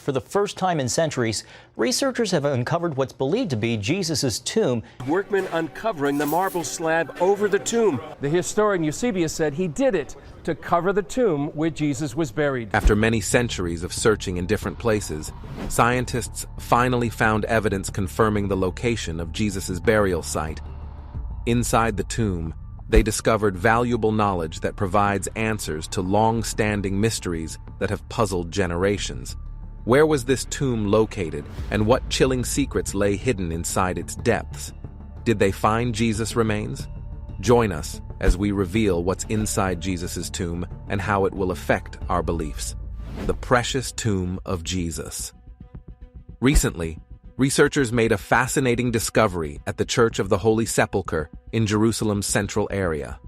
For the first time in centuries, researchers have uncovered what's believed to be Jesus' tomb. Workmen uncovering the marble slab over the tomb. The historian Eusebius said he did it to cover the tomb where Jesus was buried. After many centuries of searching in different places, scientists finally found evidence confirming the location of Jesus' burial site. Inside the tomb, they discovered valuable knowledge that provides answers to long-standing mysteries that have puzzled generations. Where was this tomb located, and what chilling secrets lay hidden inside its depths? Did they find Jesus' remains? Join us as we reveal what's inside Jesus' tomb and how it will affect our beliefs. The precious tomb of Jesus. Recently, researchers made a fascinating discovery at the Church of the Holy Sepulchre in Jerusalem's central area.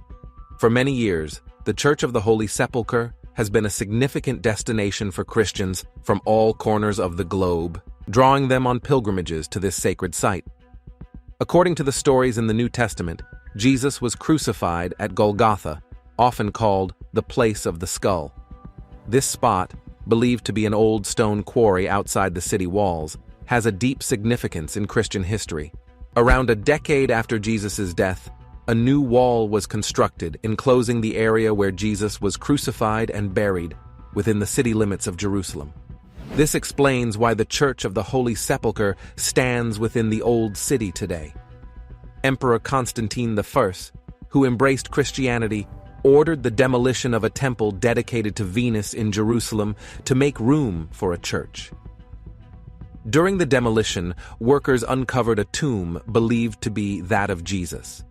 For many years, the Church of the Holy Sepulchre has been a significant destination for Christians from all corners of the globe, drawing them on pilgrimages to this sacred site. According to the stories in the New Testament, Jesus was crucified at Golgotha, often called the place of the skull. This spot, believed to be an old stone quarry outside the city walls, has a deep significance in Christian history. Around a decade after Jesus' death, a new wall was constructed enclosing the area where Jesus was crucified and buried within the city limits of Jerusalem. This explains why the Church of the Holy Sepulchre stands within the Old City today. Emperor Constantine I, who embraced Christianity, ordered the demolition of a temple dedicated to Venus in Jerusalem to make room for a church. During the demolition, workers uncovered a tomb believed to be that of Jesus.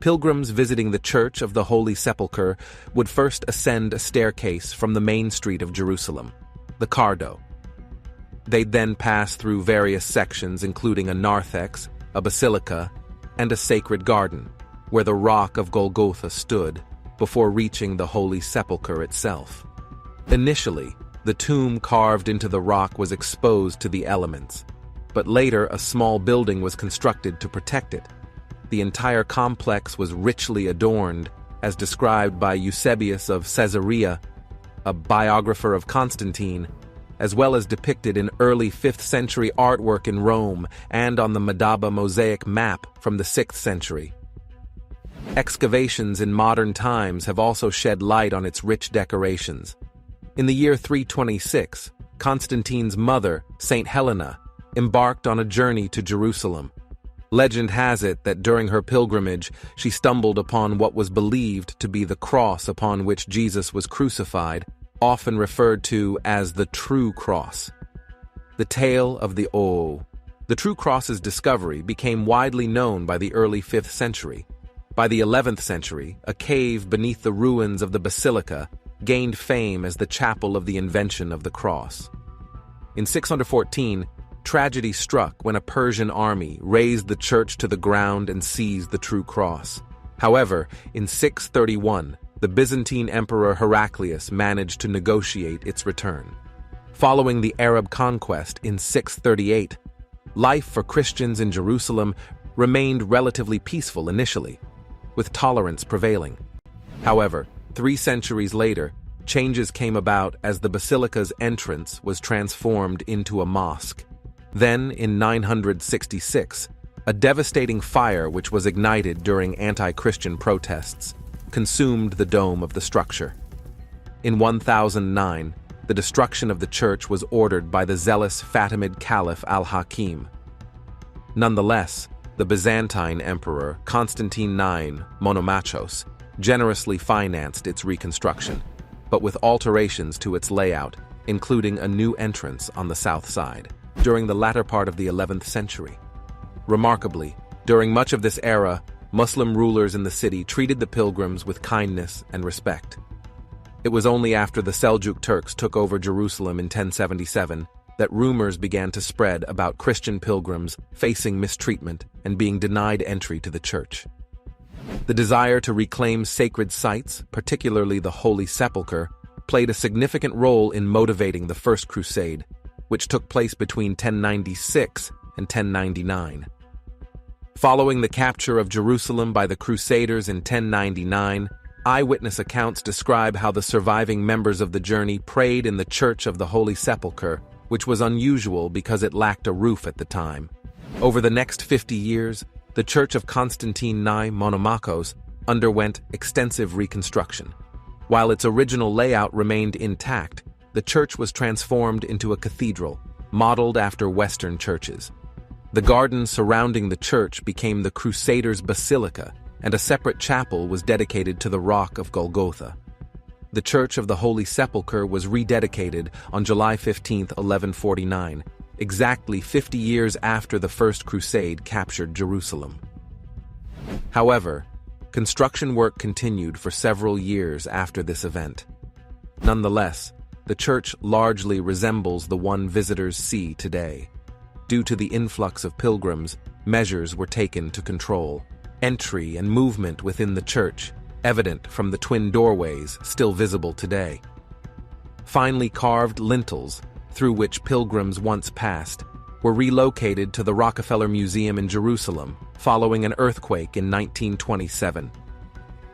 Pilgrims visiting the Church of the Holy Sepulchre would first ascend a staircase from the main street of Jerusalem, the Cardo. They'd then pass through various sections including a narthex, a basilica, and a sacred garden, where the rock of Golgotha stood, before reaching the Holy Sepulchre itself. Initially, the tomb carved into the rock was exposed to the elements, but later a small building was constructed to protect it. The entire complex was richly adorned, as described by Eusebius of Caesarea, a biographer of Constantine, as well as depicted in early 5th century artwork in Rome and on the Madaba mosaic map from the 6th century. Excavations in modern times have also shed light on its rich decorations. In the year 326, Constantine's mother, Saint Helena, embarked on a journey to Jerusalem. Legend has it that during her pilgrimage, she stumbled upon what was believed to be the cross upon which Jesus was crucified, often referred to as the True Cross. The tale of the The True Cross's discovery became widely known by the early 5th century. By the 11th century, a cave beneath the ruins of the basilica gained fame as the chapel of the invention of the cross. In 614, tragedy struck when a Persian army razed the church to the ground and seized the True Cross. However, in 631, the Byzantine Emperor Heraclius managed to negotiate its return. Following the Arab conquest in 638, life for Christians in Jerusalem remained relatively peaceful initially, with tolerance prevailing. However, 3 centuries later, changes came about as the basilica's entrance was transformed into a mosque. Then, in 966, a devastating fire which was ignited during anti-Christian protests consumed the dome of the structure. In 1009, the destruction of the church was ordered by the zealous Fatimid Caliph al-Hakim. Nonetheless, the Byzantine Emperor Constantine I Monomachos generously financed its reconstruction, but with alterations to its layout, including a new entrance on the south side, during the latter part of the 11th century. Remarkably, during much of this era, Muslim rulers in the city treated the pilgrims with kindness and respect. It was only after the Seljuk Turks took over Jerusalem in 1077 that rumors began to spread about Christian pilgrims facing mistreatment and being denied entry to the church. The desire to reclaim sacred sites, particularly the Holy Sepulchre, played a significant role in motivating the First Crusade, which took place between 1096 and 1099. Following the capture of Jerusalem by the Crusaders in 1099, Eyewitness accounts describe how the surviving members of the journey prayed in the Church of the Holy Sepulchre, which was unusual because it lacked a roof at the time. Over the next 50 years, the Church of Constantine I Monomachos underwent extensive reconstruction. While its original layout remained intact, the church was transformed into a cathedral, modeled after Western churches. The garden surrounding the church became the Crusaders' Basilica, and a separate chapel was dedicated to the Rock of Golgotha. The Church of the Holy Sepulchre was rededicated on July 15, 1149, exactly 50 years after the First Crusade captured Jerusalem. However, construction work continued for several years after this event. Nonetheless, the church largely resembles the one visitors see today. Due to the influx of pilgrims, measures were taken to control entry and movement within the church, evident from the twin doorways still visible today. Finely carved lintels, through which pilgrims once passed, were relocated to the Rockefeller Museum in Jerusalem following an earthquake in 1927.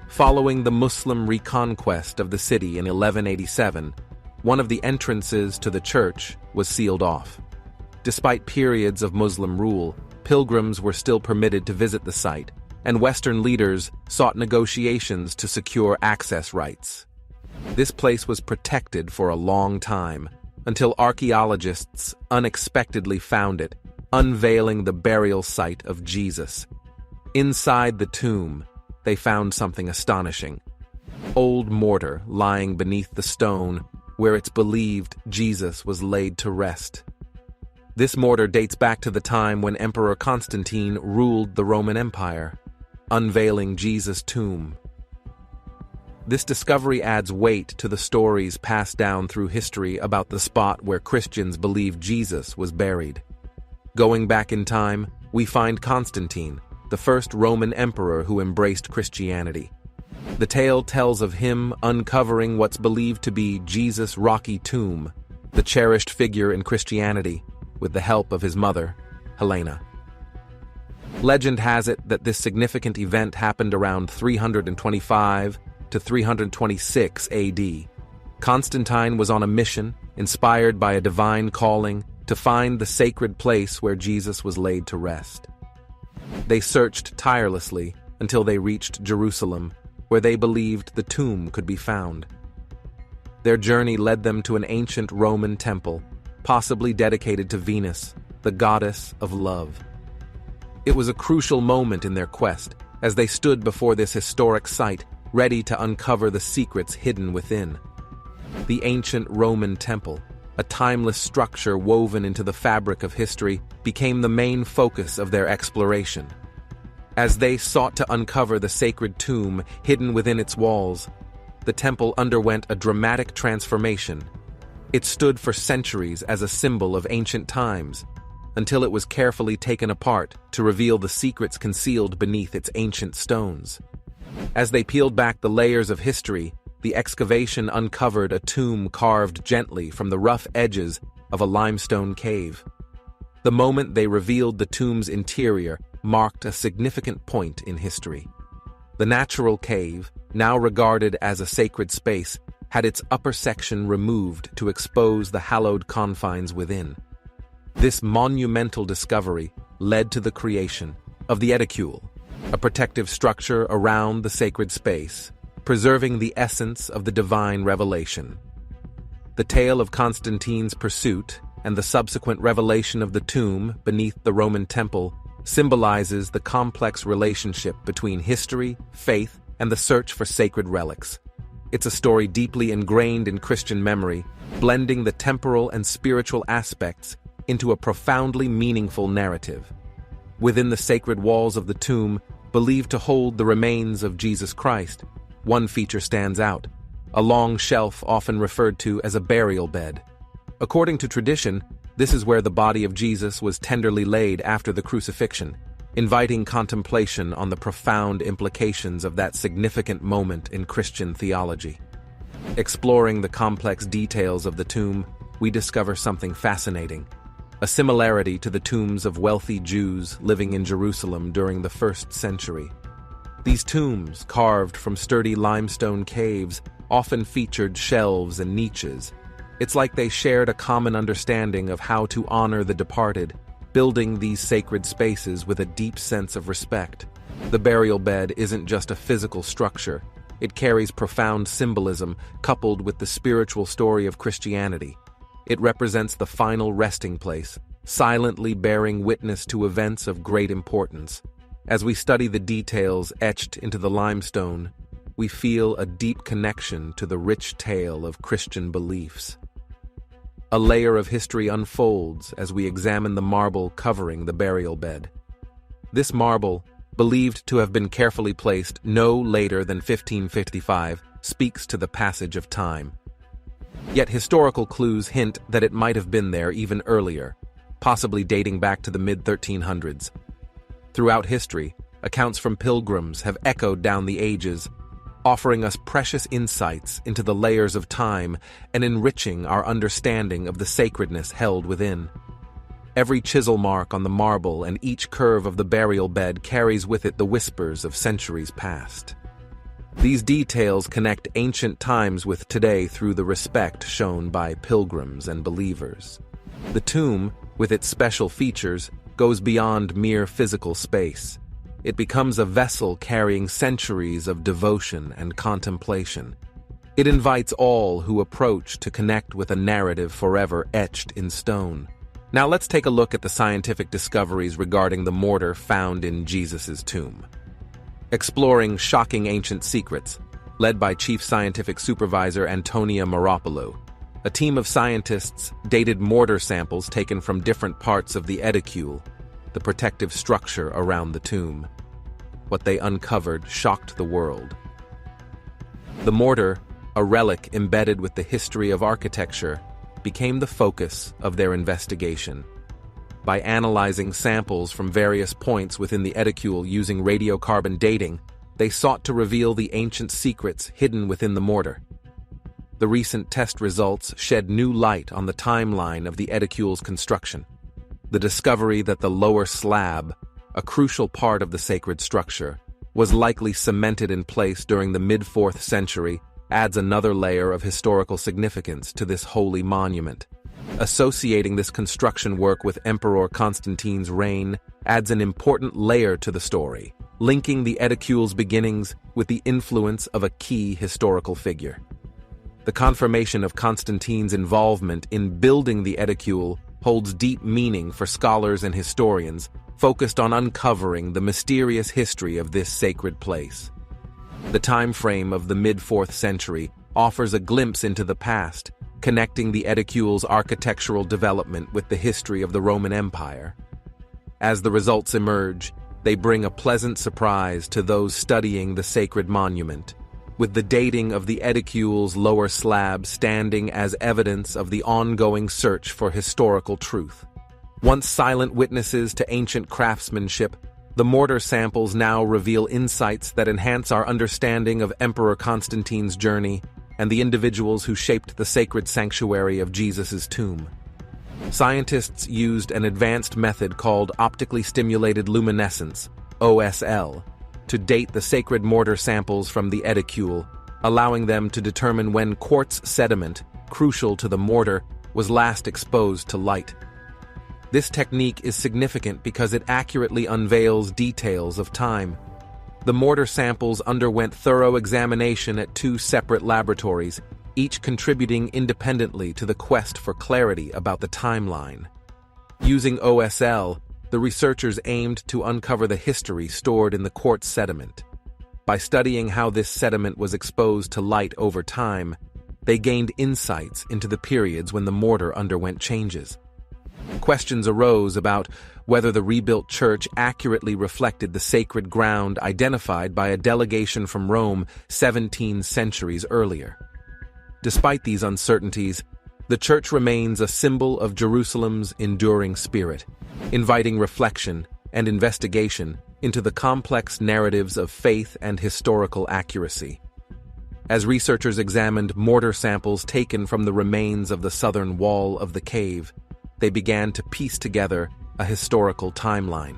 Following the Muslim reconquest of the city in 1187, one of the entrances to the church was sealed off. Despite periods of Muslim rule, pilgrims were still permitted to visit the site, and Western leaders sought negotiations to secure access rights. This place was protected for a long time, until archaeologists unexpectedly found it, unveiling the burial site of Jesus. Inside the tomb, they found something astonishing: old mortar lying beneath the stone where it's believed Jesus was laid to rest. This mortar dates back to the time when Emperor Constantine ruled the Roman Empire, unveiling Jesus' tomb. This discovery adds weight to the stories passed down through history about the spot where Christians believed Jesus was buried. Going back in time, we find Constantine, the first Roman emperor who embraced Christianity. The tale tells of him uncovering what's believed to be Jesus' rocky tomb, the cherished figure in Christianity, with the help of his mother, Helena. Legend has it that this significant event happened around 325 to 326 AD. Constantine was on a mission, inspired by a divine calling, to find the sacred place where Jesus was laid to rest. They searched tirelessly until they reached Jerusalem, where they believed the tomb could be found. Their journey led them to an ancient Roman temple, possibly dedicated to Venus, the goddess of love. It was a crucial moment in their quest, as they stood before this historic site, ready to uncover the secrets hidden within. The ancient Roman temple, a timeless structure woven into the fabric of history, became the main focus of their exploration. As they sought to uncover the sacred tomb hidden within its walls, the temple underwent a dramatic transformation. It stood for centuries as a symbol of ancient times, until it was carefully taken apart to reveal the secrets concealed beneath its ancient stones. As they peeled back the layers of history, the excavation uncovered a tomb carved gently from the rough edges of a limestone cave. The moment they revealed the tomb's interior marked a significant point in history. The natural cave, now regarded as a sacred space, had its upper section removed to expose the hallowed confines within. This monumental discovery led to the creation of the edicule, a protective structure around the sacred space, preserving the essence of the divine revelation. The tale of Constantine's pursuit and the subsequent revelation of the tomb beneath the Roman temple symbolizes the complex relationship between history, faith, and the search for sacred relics. It's a story deeply ingrained in Christian memory, blending the temporal and spiritual aspects into a profoundly meaningful narrative. Within the sacred walls of the tomb, believed to hold the remains of Jesus Christ, one feature stands out: a long shelf often referred to as a burial bed. According to tradition, this is where the body of Jesus was tenderly laid after the crucifixion, inviting contemplation on the profound implications of that significant moment in Christian theology. Exploring the complex details of the tomb, we discover something fascinating: a similarity to the tombs of wealthy Jews living in Jerusalem during the 1st century. These tombs, carved from sturdy limestone caves, often featured shelves and niches. It's like they shared a common understanding of how to honor the departed, building these sacred spaces with a deep sense of respect. The burial bed isn't just a physical structure. It carries profound symbolism coupled with the spiritual story of Christianity. It represents the final resting place, silently bearing witness to events of great importance. As we study the details etched into the limestone, we feel a deep connection to the rich tale of Christian beliefs. A layer of history unfolds as we examine the marble covering the burial bed. This marble, believed to have been carefully placed no later than 1555, speaks to the passage of time. Yet historical clues hint that it might have been there even earlier, possibly dating back to the mid-1300s. Throughout history, accounts from pilgrims have echoed down the ages, offering us precious insights into the layers of time and enriching our understanding of the sacredness held within. Every chisel mark on the marble and each curve of the burial bed carries with it the whispers of centuries past. These details connect ancient times with today through the respect shown by pilgrims and believers. The tomb, with its special features, goes beyond mere physical space. It becomes a vessel carrying centuries of devotion and contemplation. It invites all who approach to connect with a narrative forever etched in stone. Now let's take a look at the scientific discoveries regarding the mortar found in Jesus' tomb. Exploring shocking ancient secrets, led by Chief Scientific Supervisor Antonia Maropoulou, a team of scientists dated mortar samples taken from different parts of the edicule, the protective structure around the tomb. What they uncovered shocked the world. The mortar, a relic embedded with the history of architecture, became the focus of their investigation. By analyzing samples from various points within the edicule using radiocarbon dating, they sought to reveal the ancient secrets hidden within the mortar. The recent test results shed new light on the timeline of the edicule's construction. The discovery that the lower slab, a crucial part of the sacred structure, was likely cemented in place during the mid-4th century adds another layer of historical significance to this holy monument. Associating this construction work with Emperor Constantine's reign adds an important layer to the story, linking the edicule's beginnings with the influence of a key historical figure. The confirmation of Constantine's involvement in building the edicule holds deep meaning for scholars and historians focused on uncovering the mysterious history of this sacred place. The time frame of the mid-4th century offers a glimpse into the past, connecting the edicule's architectural development with the history of the Roman Empire. As the results emerge, they bring a pleasant surprise to those studying the sacred monument, with the dating of the edicule's lower slab standing as evidence of the ongoing search for historical truth. Once silent witnesses to ancient craftsmanship, the mortar samples now reveal insights that enhance our understanding of Emperor Constantine's journey and the individuals who shaped the sacred sanctuary of Jesus' tomb. Scientists used an advanced method called optically stimulated luminescence, OSL, to date the sacred mortar samples from the edicule, allowing them to determine when quartz sediment, crucial to the mortar, was last exposed to light. This technique is significant because it accurately unveils details of time. The mortar samples underwent thorough examination at 2 separate laboratories, each contributing independently to the quest for clarity about the timeline. Using OSL, the researchers aimed to uncover the history stored in the quartz sediment. By studying how this sediment was exposed to light over time, they gained insights into the periods when the mortar underwent changes. Questions arose about whether the rebuilt church accurately reflected the sacred ground identified by a delegation from Rome 17 centuries earlier. Despite these uncertainties, the church remains a symbol of Jerusalem's enduring spirit, inviting reflection and investigation into the complex narratives of faith and historical accuracy. As researchers examined mortar samples taken from the remains of the southern wall of the cave, they began to piece together a historical timeline.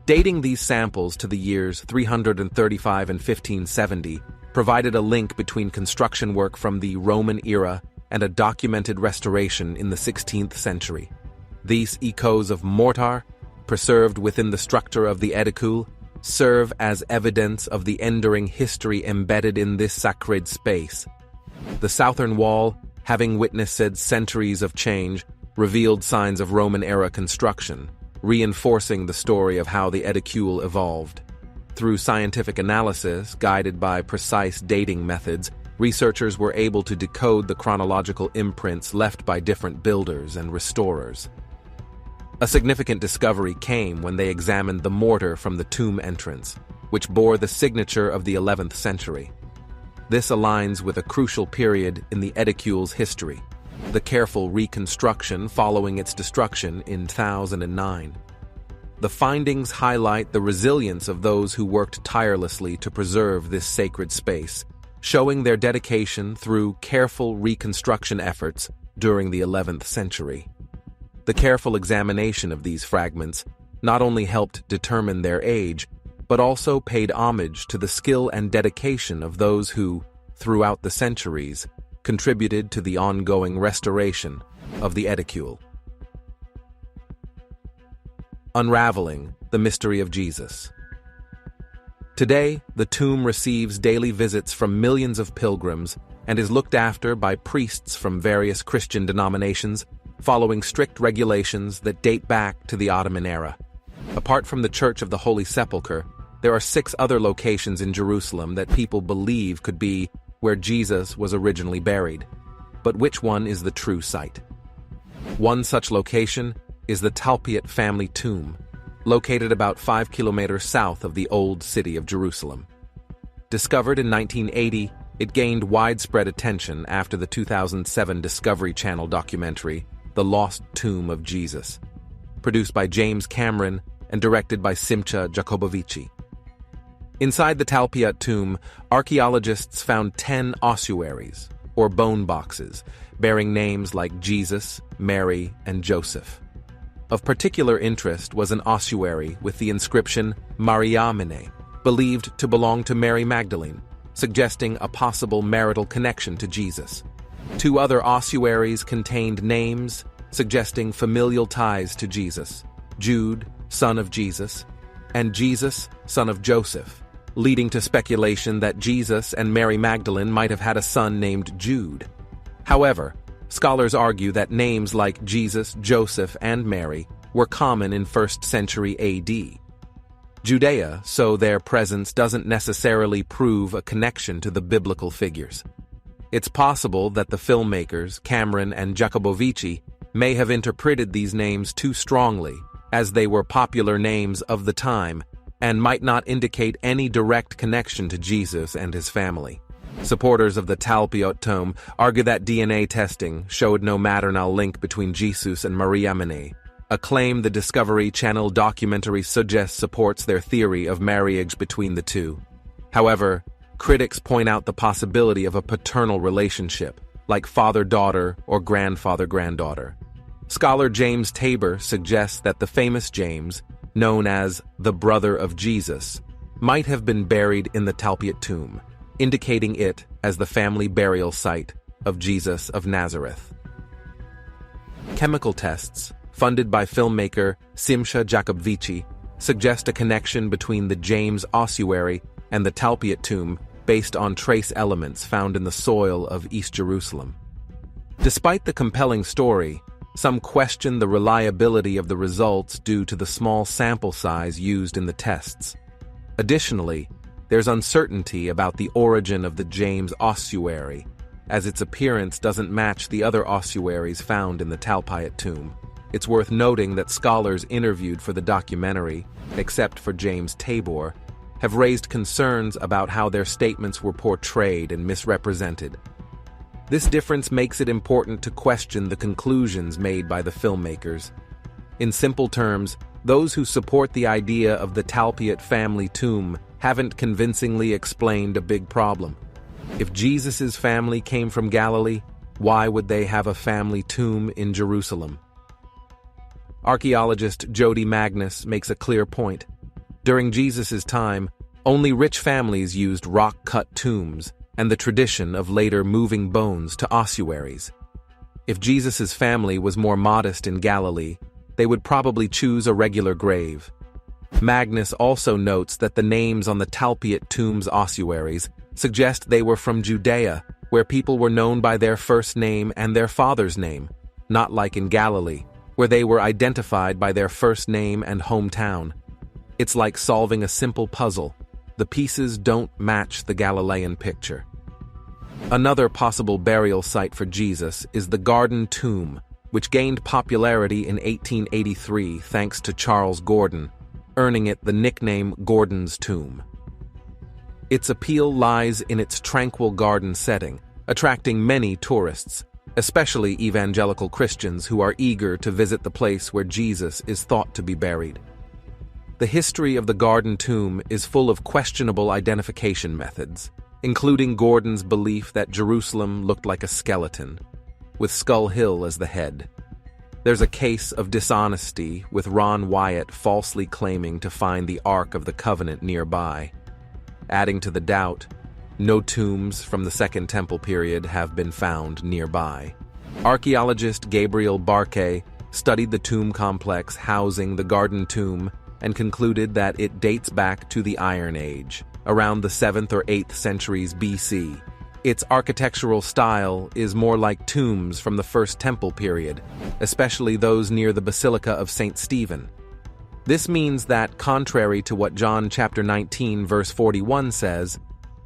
Dating these samples to the years 335 and 1570 provided a link between construction work from the Roman era and a documented restoration in the 16th century. These echoes of mortar, preserved within the structure of the edicule, serve as evidence of the enduring history embedded in this sacred space. The southern wall, having witnessed centuries of change, revealed signs of Roman-era construction, reinforcing the story of how the edicule evolved. Through scientific analysis, guided by precise dating methods, researchers were able to decode the chronological imprints left by different builders and restorers. A significant discovery came when they examined the mortar from the tomb entrance, which bore the signature of the 11th century. This aligns with a crucial period in the edicule's history, the careful reconstruction following its destruction in 1009. The findings highlight the resilience of those who worked tirelessly to preserve this sacred space, showing their dedication through careful reconstruction efforts during the 11th century. The careful examination of these fragments not only helped determine their age, but also paid homage to the skill and dedication of those who, throughout the centuries, contributed to the ongoing restoration of the edicule. Unraveling the mystery of Jesus. Today, the tomb receives daily visits from millions of pilgrims and is looked after by priests from various Christian denominations, following strict regulations that date back to the Ottoman era. Apart from the Church of the Holy Sepulchre, there are 6 other locations in Jerusalem that people believe could be where Jesus was originally buried. But which one is the true site? One such location is the Talpiot family tomb, located about 5 kilometers south of the old city of Jerusalem. Discovered in 1980, it gained widespread attention after the 2007 Discovery Channel documentary, The Lost Tomb of Jesus, produced by James Cameron and directed by Simcha Jacobovici. Inside the Talpiot tomb, archaeologists found 10 ossuaries, or bone boxes, bearing names like Jesus, Mary, and Joseph. Of particular interest was an ossuary with the inscription Mariamene, believed to belong to Mary Magdalene, suggesting a possible marital connection to Jesus. 2 other ossuaries contained names suggesting familial ties to Jesus: Jude, son of Jesus, and Jesus, son of Joseph, leading to speculation that Jesus and Mary Magdalene might have had a son named Jude. However, scholars argue that names like Jesus, Joseph, and Mary were common in 1st century AD. Judea, so their presence doesn't necessarily prove a connection to the biblical figures. It's possible that the filmmakers, Cameron and Jacobovici, may have interpreted these names too strongly, as they were popular names of the time, and might not indicate any direct connection to Jesus and his family. Supporters of the Talpiot tomb argue that DNA testing showed no maternal link between Jesus and Mariamene, a claim the Discovery Channel documentary suggests supports their theory of marriage between the two. However, critics point out the possibility of a paternal relationship, like father-daughter or grandfather-granddaughter. Scholar James Tabor suggests that the famous James, known as the brother of Jesus, might have been buried in the Talpiot tomb, indicating it as the family burial site of Jesus of Nazareth. Chemical tests, funded by filmmaker Simcha Jacobovici, suggest a connection between the James ossuary and the Talpiot tomb based on trace elements found in the soil of East Jerusalem. Despite the compelling story, some question the reliability of the results due to the small sample size used in the tests. Additionally, there's uncertainty about the origin of the James ossuary, as its appearance doesn't match the other ossuaries found in the Talpiot tomb. It's worth noting that scholars interviewed for the documentary, except for James Tabor, have raised concerns about how their statements were portrayed and misrepresented. This difference makes it important to question the conclusions made by the filmmakers. In simple terms, those who support the idea of the Talpiot family tomb haven't convincingly explained a big problem. If Jesus' family came from Galilee, why would they have a family tomb in Jerusalem? Archaeologist Jody Magnus makes a clear point. During Jesus' time, only rich families used rock-cut tombs and the tradition of later moving bones to ossuaries. If Jesus' family was more modest in Galilee, they would probably choose a regular grave. Magnus also notes that the names on the Talpiot tomb's ossuaries suggest they were from Judea, where people were known by their first name and their father's name, not like in Galilee, where they were identified by their first name and hometown. It's like solving a simple puzzle. The pieces don't match the Galilean picture. Another possible burial site for Jesus is the Garden Tomb, which gained popularity in 1883 thanks to Charles Gordon, earning it the nickname Gordon's Tomb. Its appeal lies in its tranquil garden setting, attracting many tourists, especially evangelical Christians who are eager to visit the place where Jesus is thought to be buried. The history of the Garden Tomb is full of questionable identification methods, including Gordon's belief that Jerusalem looked like a skeleton, with Skull Hill as the head. There's a case of dishonesty, with Ron Wyatt falsely claiming to find the Ark of the Covenant nearby. Adding to the doubt, no tombs from the Second Temple period have been found nearby. Archaeologist Gabriel Barquet studied the tomb complex housing the Garden Tomb and concluded that it dates back to the Iron Age, around the 7th or 8th centuries BC. Its architectural style is more like tombs from the First Temple period, especially those near the Basilica of St. Stephen. This means that, contrary to what John chapter 19 verse 41 says,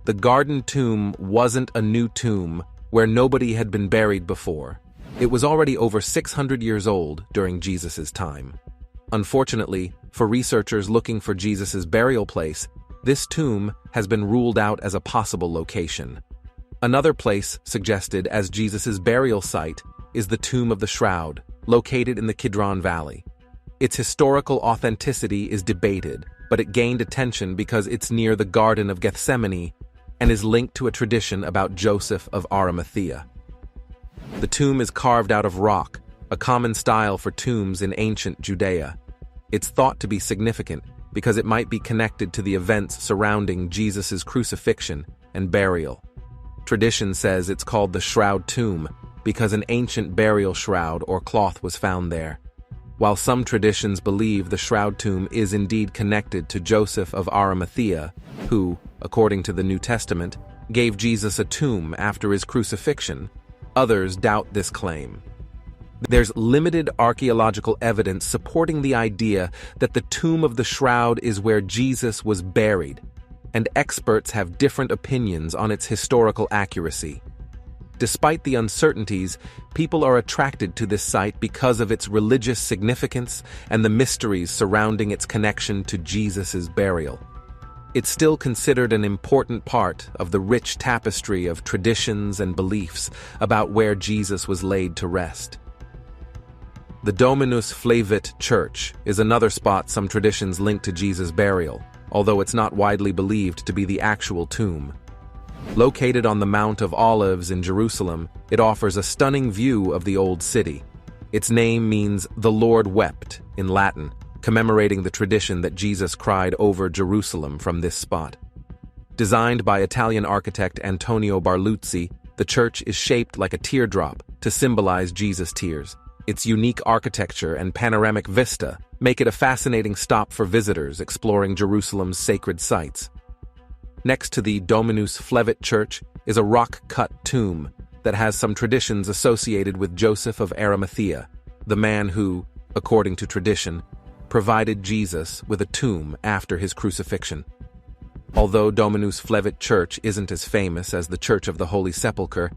the Garden Tomb wasn't a new tomb where nobody had been buried before. It was already over 600 years old during Jesus' time. Unfortunately, for researchers looking for Jesus' burial place, this tomb has been ruled out as a possible location. Another place suggested as Jesus' burial site is the Tomb of the Shroud, located in the Kidron Valley. Its historical authenticity is debated, but it gained attention because it's near the Garden of Gethsemane and is linked to a tradition about Joseph of Arimathea. The tomb is carved out of rock, a common style for tombs in ancient Judea. It's thought to be significant because it might be connected to the events surrounding Jesus' crucifixion and burial. Tradition says it's called the Shroud Tomb because an ancient burial shroud or cloth was found there. While some traditions believe the Shroud Tomb is indeed connected to Joseph of Arimathea, who, according to the New Testament, gave Jesus a tomb after his crucifixion, others doubt this claim. There's limited archaeological evidence supporting the idea that the Tomb of the Shroud is where Jesus was buried, and experts have different opinions on its historical accuracy. Despite the uncertainties, people are attracted to this site because of its religious significance and the mysteries surrounding its connection to Jesus' burial. It's still considered an important part of the rich tapestry of traditions and beliefs about where Jesus was laid to rest. The Dominus Flevit Church is another spot some traditions link to Jesus' burial, although it's not widely believed to be the actual tomb. Located on the Mount of Olives in Jerusalem, it offers a stunning view of the Old City. Its name means "the Lord wept" in Latin, commemorating the tradition that Jesus cried over Jerusalem from this spot. Designed by Italian architect Antonio Barluzzi, the church is shaped like a teardrop to symbolize Jesus' tears. Its unique architecture and panoramic vista make it a fascinating stop for visitors exploring Jerusalem's sacred sites. Next to the Dominus Flevit Church is a rock-cut tomb that has some traditions associated with Joseph of Arimathea, the man who, according to tradition, provided Jesus with a tomb after his crucifixion. Although Dominus Flevit Church isn't as famous as the Church of the Holy Sepulchre,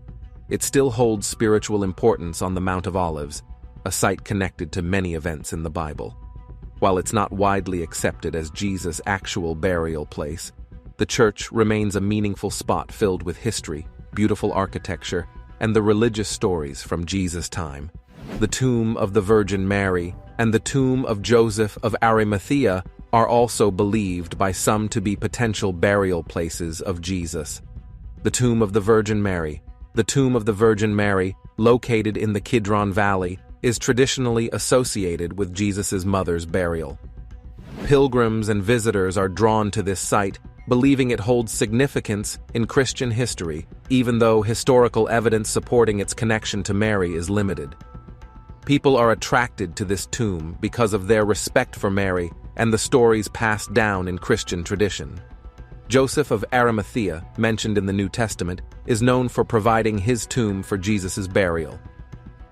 it still holds spiritual importance on the Mount of Olives, a site connected to many events in the Bible. While it's not widely accepted as Jesus' actual burial place, the church remains a meaningful spot filled with history, beautiful architecture, and the religious stories from Jesus' time. The tomb of the Virgin Mary and the tomb of Joseph of Arimathea are also believed by some to be potential burial places of Jesus. The tomb of the Virgin Mary. The tomb of the Virgin Mary, located in the Kidron Valley, is traditionally associated with Jesus' mother's burial. Pilgrims and visitors are drawn to this site, believing it holds significance in Christian history, even though historical evidence supporting its connection to Mary is limited. People are attracted to this tomb because of their respect for Mary and the stories passed down in Christian tradition. Joseph of Arimathea, mentioned in the New Testament, is known for providing his tomb for Jesus' burial.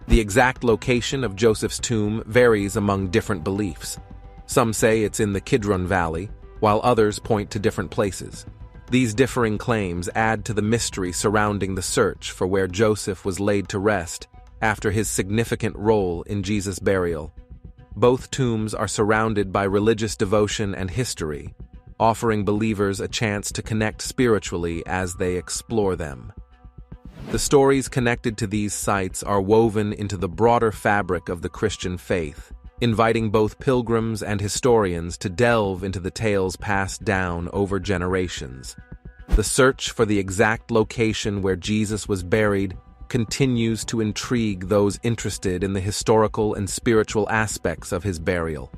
The exact location of Joseph's tomb varies among different beliefs. Some say it's in the Kidron Valley, while others point to different places. These differing claims add to the mystery surrounding the search for where Joseph was laid to rest after his significant role in Jesus' burial. Both tombs are surrounded by religious devotion and history, offering believers a chance to connect spiritually as they explore them. The stories connected to these sites are woven into the broader fabric of the Christian faith, inviting both pilgrims and historians to delve into the tales passed down over generations. The search for the exact location where Jesus was buried continues to intrigue those interested in the historical and spiritual aspects of his burial.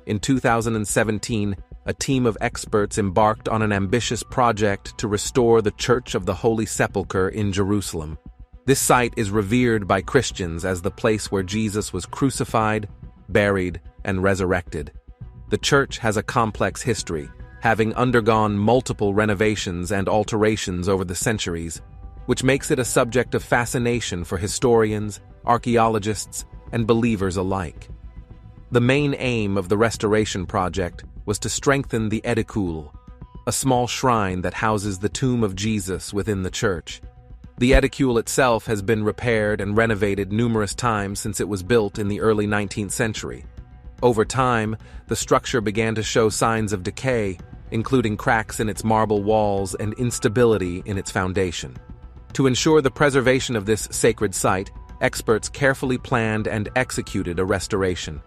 In 2017, a team of experts embarked on an ambitious project to restore the Church of the Holy Sepulchre in Jerusalem. This site is revered by Christians as the place where Jesus was crucified, buried, and resurrected. The church has a complex history, having undergone multiple renovations and alterations over the centuries, which makes it a subject of fascination for historians, archaeologists, and believers alike. The main aim of the restoration project was to strengthen the edicule, a small shrine that houses the tomb of Jesus within the church. The edicule itself has been repaired and renovated numerous times since it was built in the early 19th century. Over time, the structure began to show signs of decay, including cracks in its marble walls and instability in its foundation. To ensure the preservation of this sacred site, experts carefully planned and executed a restoration.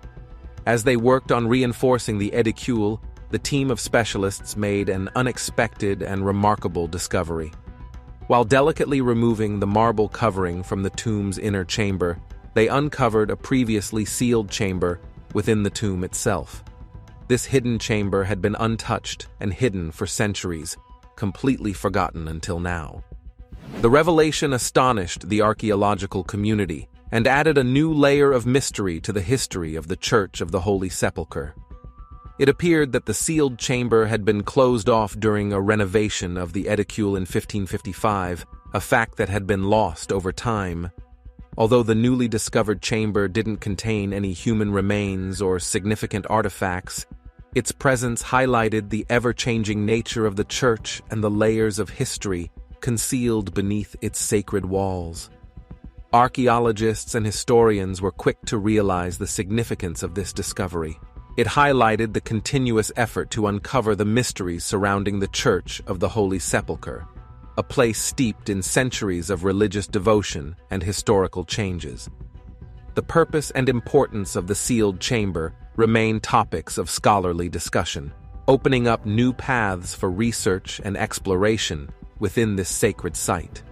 As they worked on reinforcing the edicule, the team of specialists made an unexpected and remarkable discovery. While delicately removing the marble covering from the tomb's inner chamber, they uncovered a previously sealed chamber within the tomb itself. This hidden chamber had been untouched and hidden for centuries, completely forgotten until now. The revelation astonished the archaeological community and added a new layer of mystery to the history of the Church of the Holy Sepulchre. It appeared that the sealed chamber had been closed off during a renovation of the edicule in 1555, a fact that had been lost over time. Although the newly discovered chamber didn't contain any human remains or significant artifacts, its presence highlighted the ever-changing nature of the church and the layers of history concealed beneath its sacred walls. Archaeologists and historians were quick to realize the significance of this discovery. It highlighted the continuous effort to uncover the mysteries surrounding the Church of the Holy Sepulchre, a place steeped in centuries of religious devotion and historical changes. The purpose and importance of the sealed chamber remain topics of scholarly discussion, opening up new paths for research and exploration within this sacred site.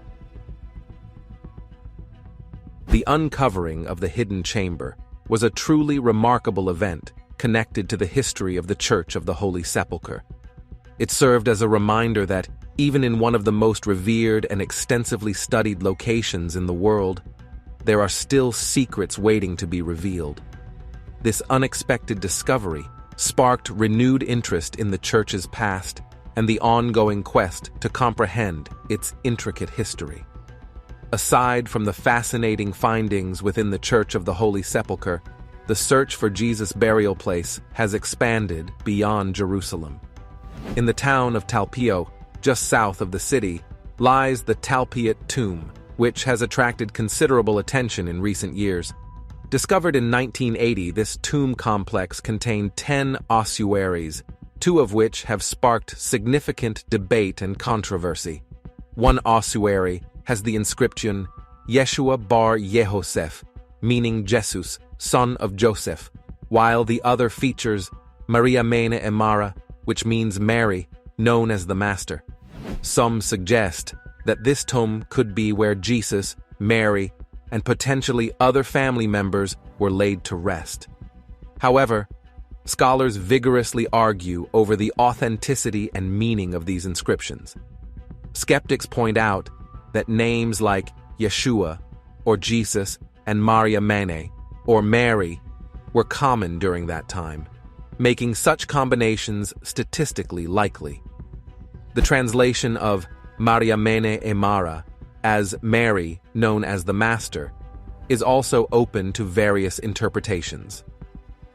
The uncovering of the hidden chamber was a truly remarkable event connected to the history of the Church of the Holy Sepulchre. It served as a reminder that, even in one of the most revered and extensively studied locations in the world, there are still secrets waiting to be revealed. This unexpected discovery sparked renewed interest in the Church's past and the ongoing quest to comprehend its intricate history. Aside from the fascinating findings within the Church of the Holy Sepulchre, the search for Jesus' burial place has expanded beyond Jerusalem. In the town of Talpio, just south of the city, lies the Talpiot tomb, which has attracted considerable attention in recent years. Discovered in 1980, this tomb complex contained 10 ossuaries, 2 of which have sparked significant debate and controversy. One ossuary has the inscription Yeshua bar Yehoseph, meaning Jesus, son of Joseph, while the other features Maria Mene Emara, which means Mary, known as the Master. Some suggest that this tomb could be where Jesus, Mary, and potentially other family members were laid to rest. However, Scholars vigorously argue over the authenticity and meaning of these inscriptions. Skeptics point out that names like Yeshua, or Jesus, and Maria Mene, or Mary, were common during that time, making such combinations statistically likely. The translation of Maria Mene e Mara as Mary, known as the Master, is also open to various interpretations.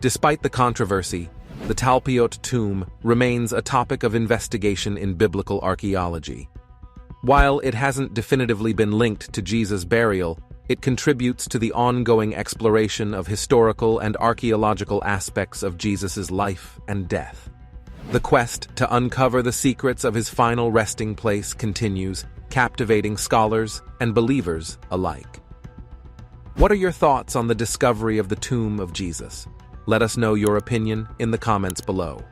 Despite the controversy, the Talpiot tomb remains a topic of investigation in biblical archaeology. While it hasn't definitively been linked to Jesus' burial, it contributes to the ongoing exploration of historical and archaeological aspects of Jesus' life and death. The quest to uncover the secrets of his final resting place continues, captivating scholars and believers alike. What are your thoughts on the discovery of the tomb of Jesus? Let us know your opinion in the comments below.